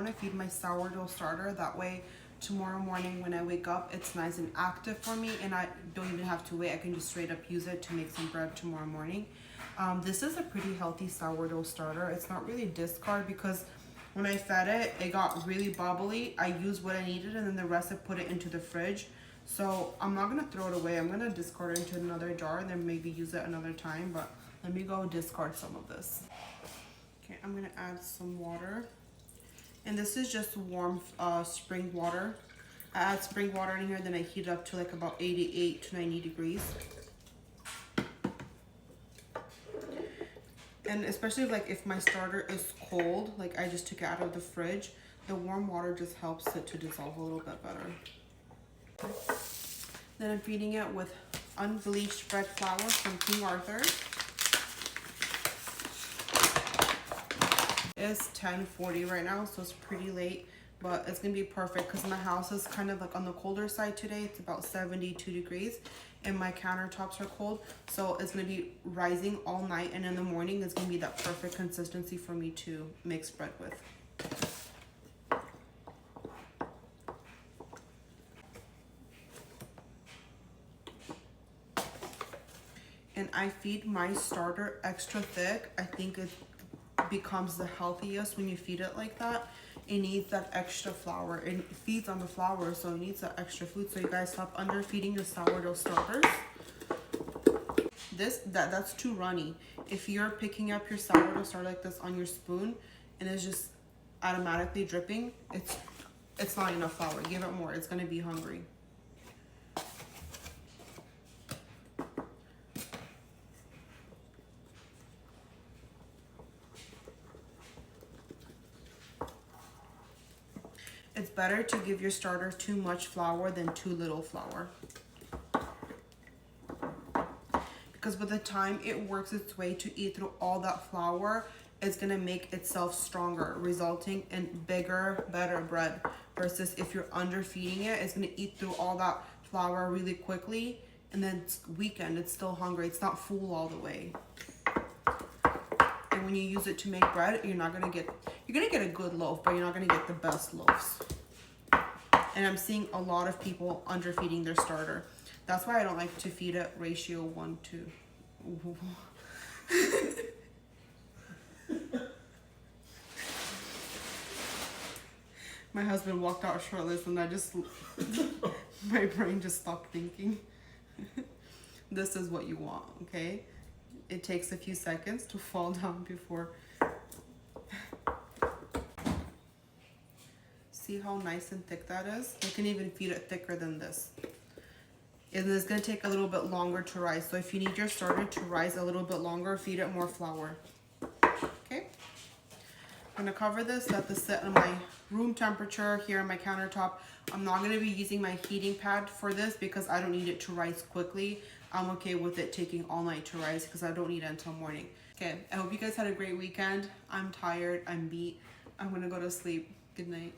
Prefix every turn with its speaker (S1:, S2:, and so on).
S1: want to feed my sourdough starter. That way tomorrow morning when I wake up, it's nice and active for me, and I don't even have to wait. I can just straight up use it to make some bread tomorrow morning. This is a pretty healthy sourdough starter. It's not really discard because when I fed it, it got really bubbly. I used what I needed, and then the rest I put it into the fridge. So I'm not gonna throw it away. I'm gonna discard it into another jar and then maybe use it another time, but let me go discard some of this. Okay, I'm gonna add some water. And this is just warm spring water. I add spring water in here, then I heat it up to like about 88 to 90 degrees. And especially like if my starter is cold, like I just took it out of the fridge, the warm water just helps it to dissolve a little bit better. Then I'm feeding it with unbleached bread flour from King Arthur. It's 10:40 right now, so it's pretty late, but it's gonna be perfect because my house is kind of like on the colder side today. It's about 72 degrees and my countertops are cold, so it's gonna be rising all night, and in the morning it's gonna be that perfect consistency for me to mix bread with. And I feed my starter extra thick. I think it becomes the healthiest when you feed it like that. It needs that extra flour. It feeds on the flour, so it needs that extra food. So you guys stop under feeding your sourdough starters. That's too runny. If you're picking up your sourdough starter like this on your spoon and it's just automatically dripping, it's not enough flour. Give it more. It's gonna be hungry. It's better to give your starter too much flour than too little flour. Because by the time it works its way to eat through all that flour, it's gonna make itself stronger, resulting in bigger, better bread. Versus if you're underfeeding it, it's gonna eat through all that flour really quickly, and then it's weakened, it's still hungry, it's not full all the way. And when you use it to make bread, you're gonna get a good loaf, but you're not gonna get the best loaves. And I'm seeing a lot of people underfeeding their starter. That's why I don't like to feed it ratio 1:2. My husband walked out shirtless and my brain just stopped thinking. This is what you want, okay? It takes a few seconds to fall down before. See how nice and thick that is? You can even feed it thicker than this. And it's gonna take a little bit longer to rise. So if you need your starter to rise a little bit longer, feed it more flour. Okay? I'm gonna cover this, let this sit on my room temperature here on my countertop. I'm not gonna be using my heating pad for this because I don't need it to rise quickly. I'm okay with it taking all night to rise because I don't need it until morning. Okay, I hope you guys had a great weekend. I'm tired, I'm beat. I'm gonna go to sleep. Good night.